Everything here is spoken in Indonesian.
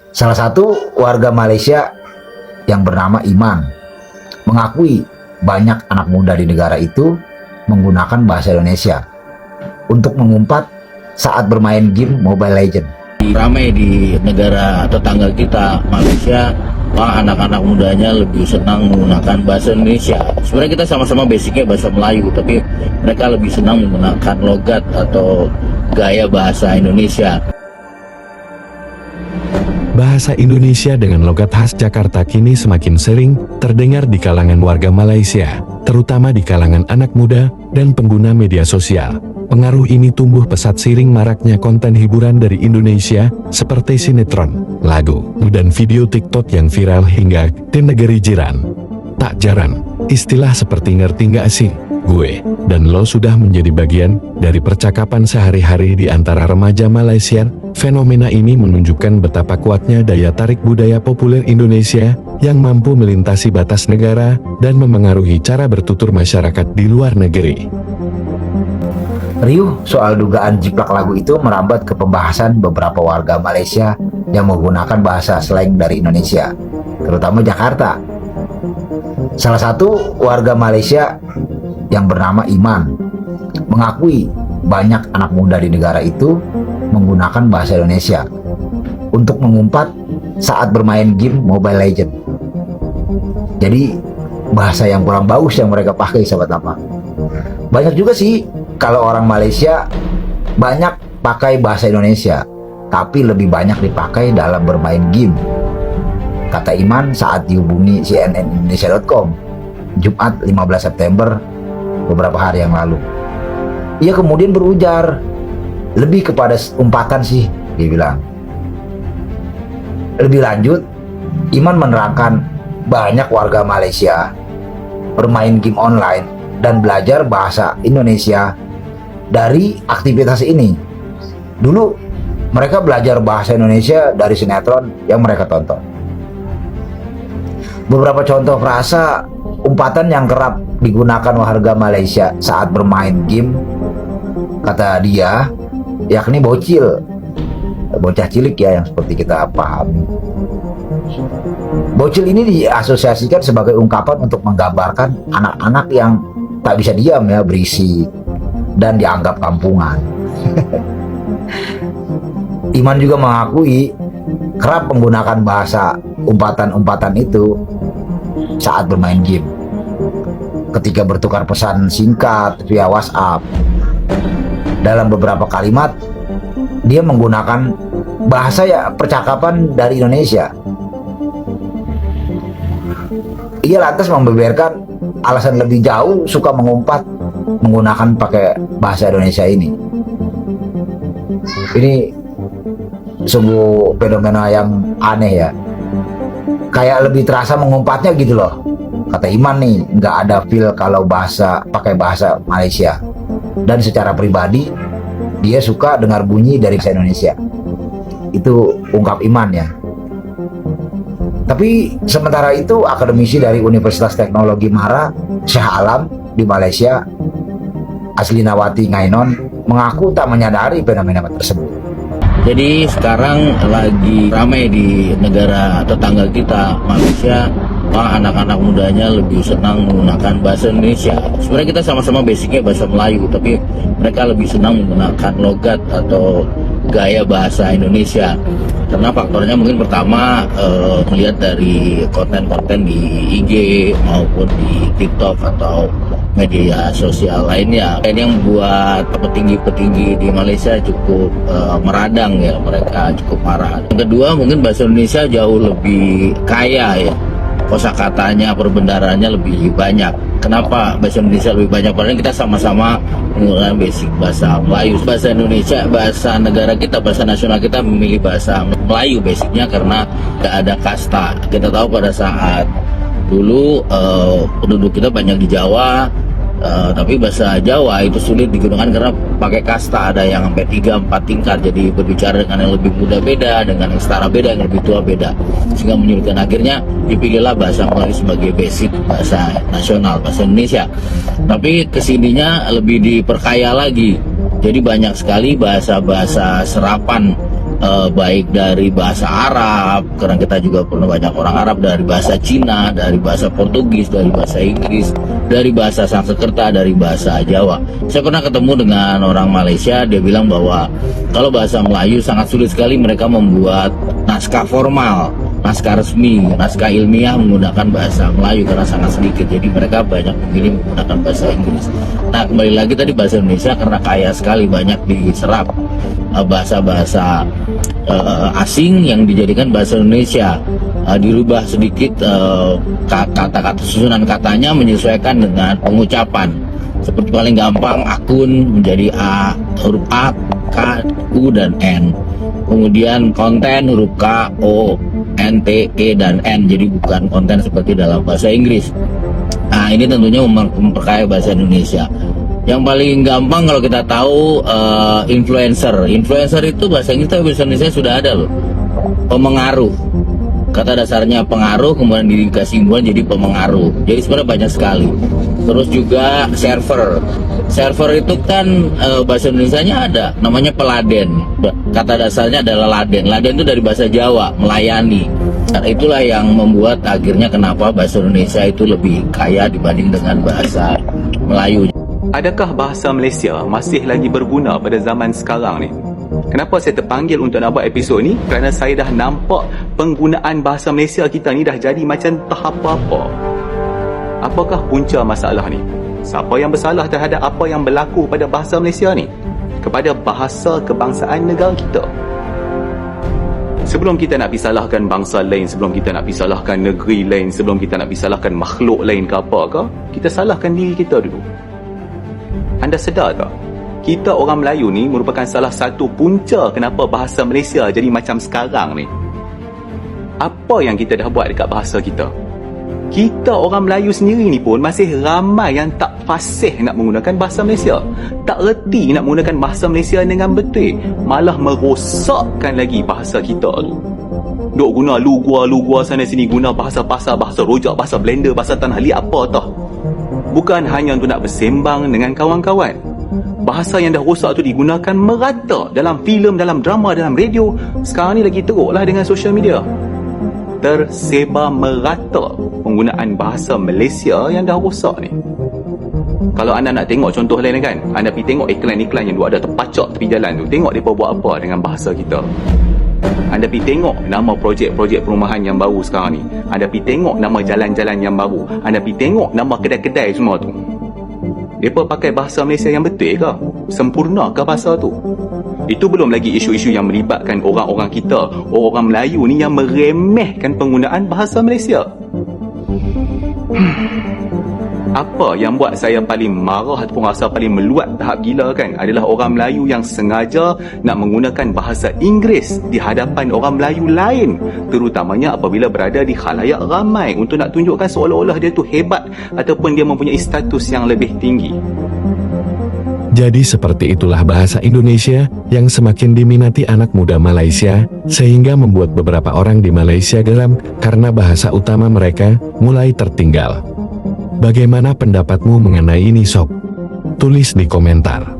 Salah satu warga Malaysia yang bernama Iman mengakui banyak anak muda di negara itu menggunakan bahasa Indonesia untuk mengumpat saat bermain game Mobile Legends. Ramai di negara tetangga kita, Malaysia, anak-anak mudanya lebih senang menggunakan bahasa Indonesia. Sebenarnya kita sama-sama basicnya bahasa Melayu, tapi mereka lebih senang menggunakan logat atau gaya bahasa Indonesia. Bahasa Indonesia dengan logat khas Jakarta kini semakin sering terdengar di kalangan warga Malaysia, terutama di kalangan anak muda dan pengguna media sosial. Pengaruh ini tumbuh pesat seiring maraknya konten hiburan dari Indonesia seperti sinetron, lagu, dan video TikTok yang viral hingga ke negeri jiran. Tak jarang, istilah seperti ngerti nggak sih, gue, dan lo sudah menjadi bagian dari percakapan sehari-hari di antara remaja Malaysia. Fenomena ini menunjukkan betapa kuatnya daya tarik budaya populer Indonesia yang mampu melintasi batas negara dan memengaruhi cara bertutur masyarakat di luar negeri. Riuh soal dugaan jiplak lagu itu merambat ke pembahasan beberapa warga Malaysia yang menggunakan bahasa slang dari Indonesia, terutama Jakarta. Salah satu warga Malaysia yang bernama Iman mengakui banyak anak muda di negara itu menggunakan bahasa Indonesia untuk mengumpat saat bermain game Mobile Legends. Jadi bahasa yang kurang bagus yang mereka pakai, sahabat apa. Banyak juga sih kalau orang Malaysia banyak pakai bahasa Indonesia, tapi lebih banyak dipakai dalam bermain game, kata Iman saat dihubungi cnnindonesia.com Jumat 15 September beberapa hari yang lalu. Ia kemudian berujar, lebih kepada umpatan sih, dia bilang. Lebih lanjut, Iman menerangkan banyak warga Malaysia bermain game online dan belajar bahasa Indonesia dari aktivitas ini. Dulu mereka belajar bahasa Indonesia dari sinetron yang mereka tonton. Beberapa contoh frasa umpatan yang kerap digunakan warga Malaysia saat bermain game, kata dia, yakni bocil, bocah cilik ya, yang seperti kita pahami. Bocil ini diasosiasikan sebagai ungkapan untuk menggambarkan anak-anak yang tak bisa diam ya, berisi dan dianggap kampungan. Iman juga mengakui kerap menggunakan bahasa umpatan-umpatan itu saat bermain game, ketika bertukar pesan singkat via WhatsApp. Dalam beberapa kalimat dia menggunakan bahasa ya percakapan dari Indonesia. Ia lantas membeberkan alasan lebih jauh suka mengumpat menggunakan pakai bahasa Indonesia ini. Ini sungguh fenomena yang aneh ya. Kayak lebih terasa mengumpatnya gitu loh. Kata Iman nih, nggak ada feel kalau pakai bahasa Malaysia. Dan secara pribadi dia suka dengar bunyi dari bahasa Indonesia. Itu ungkap Iman ya. Tapi sementara itu akademisi dari Universitas Teknologi Mahara Shah Alam di Malaysia, Aslinawati Ngainon, mengaku tak menyadari fenomena tersebut. Jadi sekarang lagi ramai di negara tetangga kita, Malaysia, anak-anak mudanya lebih senang menggunakan bahasa Indonesia. Sebenarnya kita sama-sama basicnya bahasa Melayu, tapi mereka lebih senang menggunakan logat atau gaya bahasa Indonesia. Karena faktornya mungkin pertama melihat dari konten-konten di IG maupun di TikTok atau media sosial lainnya. Ini yang membuat petinggi-petinggi di Malaysia cukup meradang ya, mereka cukup marah. Yang kedua mungkin bahasa Indonesia jauh lebih kaya ya, kosakatanya, perbendaharanya lebih banyak. Kenapa bahasa Indonesia lebih banyak? Padahal kita sama-sama menggunakan basic bahasa Melayu. Bahasa Indonesia, bahasa negara kita, bahasa nasional kita memilih bahasa Melayu basicnya karena tidak ada kasta. Kita tahu pada saat dulu penduduk kita banyak di Jawa, tapi bahasa Jawa itu sulit digunakan karena pakai kasta, ada yang sampai 3-4 tingkat. Jadi berbicara dengan yang lebih muda beda, dengan yang setara beda, yang lebih tua beda, sehingga menyulitkan. Akhirnya dipilihlah bahasa Melayu sebagai basic bahasa nasional, bahasa Indonesia. Tapi kesininya lebih diperkaya lagi, jadi banyak sekali bahasa-bahasa serapan baik dari bahasa Arab, karena kita juga pernah banyak orang Arab, dari bahasa Cina, dari bahasa Portugis, dari bahasa Inggris, dari bahasa Sanskerta, dari bahasa Jawa. Saya pernah ketemu dengan orang Malaysia, dia bilang bahwa kalau bahasa Melayu sangat sulit sekali mereka membuat naskah formal, naskah resmi, naskah ilmiah menggunakan bahasa Melayu karena sangat sedikit. Jadi mereka banyak memilih menggunakan bahasa Inggris. Nah, kembali lagi tadi bahasa Indonesia karena kaya sekali, banyak diserap bahasa-bahasa asing yang dijadikan bahasa Indonesia, dirubah sedikit kata-kata, susunan katanya menyesuaikan dengan pengucapan. Seperti paling gampang akun menjadi A, huruf A, K, U, dan N. Kemudian konten huruf K, O, N, T, E, dan N. Jadi bukan konten seperti dalam bahasa Inggris. Nah, ini tentunya memperkaya bahasa Indonesia. Yang paling gampang kalau kita tahu influencer. Influencer itu bahasa Inggris tapi bahasa Indonesia sudah ada loh. Pemengaruh. Kata dasarnya pengaruh, kemudian dikasih imbuhan jadi pemengaruh. Jadi sebenarnya banyak sekali. Terus juga server. Server itu kan bahasa Indonesianya ada, namanya peladen. Kata dasarnya adalah laden. Laden itu dari bahasa Jawa, melayani. Nah, itulah yang membuat akhirnya kenapa bahasa Indonesia itu lebih kaya dibanding dengan bahasa Melayu. Adakah bahasa Malaysia masih lagi berguna pada zaman sekarang ni? Kenapa saya terpanggil untuk nak buat episod ni? Kerana saya dah nampak penggunaan bahasa Malaysia kita ni dah jadi macam tak apa-apa. Apakah punca masalah ni? Siapa yang bersalah terhadap apa yang berlaku pada bahasa Malaysia ni? Kepada bahasa kebangsaan negara kita. Sebelum kita nak salahkan bangsa lain, sebelum kita nak salahkan negeri lain, sebelum kita nak salahkan makhluk lain ke apa ke, kita salahkan diri kita dulu. Anda sedar tak? Kita orang Melayu ni merupakan salah satu punca kenapa bahasa Malaysia jadi macam sekarang ni. Apa yang kita dah buat dekat bahasa kita? Kita orang Melayu sendiri ni pun masih ramai yang tak fasih nak menggunakan bahasa Malaysia. Tak reti nak menggunakan bahasa Malaysia dengan betul. Malah merosakkan lagi bahasa kita tu. Duk guna lu gua sana sini, guna bahasa pasar, bahasa rojak, bahasa blender, bahasa tanah liat apa tah. Bukan hanya untuk nak bersembang dengan kawan-kawan. Bahasa yang dah rosak tu digunakan merata dalam filem, dalam drama, dalam radio. Sekarang ni lagi teruklah dengan social media. Tersebar merata penggunaan bahasa Malaysia yang dah rosak ni. Kalau anda nak tengok contoh lain kan, anda pergi tengok iklan-iklan yang ada terpacak tepi jalan tu. Tengok mereka buat apa dengan bahasa kita. Anda pergi tengok nama projek-projek perumahan yang baru sekarang ni. Anda pergi tengok nama jalan-jalan yang baru. Anda pergi tengok nama kedai-kedai semua tu. Mereka pakai bahasa Malaysia yang betul ke? Sempurna ke bahasa tu? Itu belum lagi isu-isu yang melibatkan orang-orang kita, orang Melayu ni yang meremehkan penggunaan bahasa Malaysia. Apa yang buat saya paling marah ataupun rasa paling meluat tahap gila kan adalah orang Melayu yang sengaja nak menggunakan bahasa Inggeris di hadapan orang Melayu lain, terutamanya apabila berada di khalayak ramai untuk nak tunjukkan seolah-olah dia tu hebat ataupun dia mempunyai status yang lebih tinggi. Jadi seperti itulah bahasa Indonesia yang semakin diminati anak muda Malaysia, sehingga membuat beberapa orang di Malaysia geram karena bahasa utama mereka mulai tertinggal. Bagaimana pendapatmu mengenai ini sob? Tulis di komentar.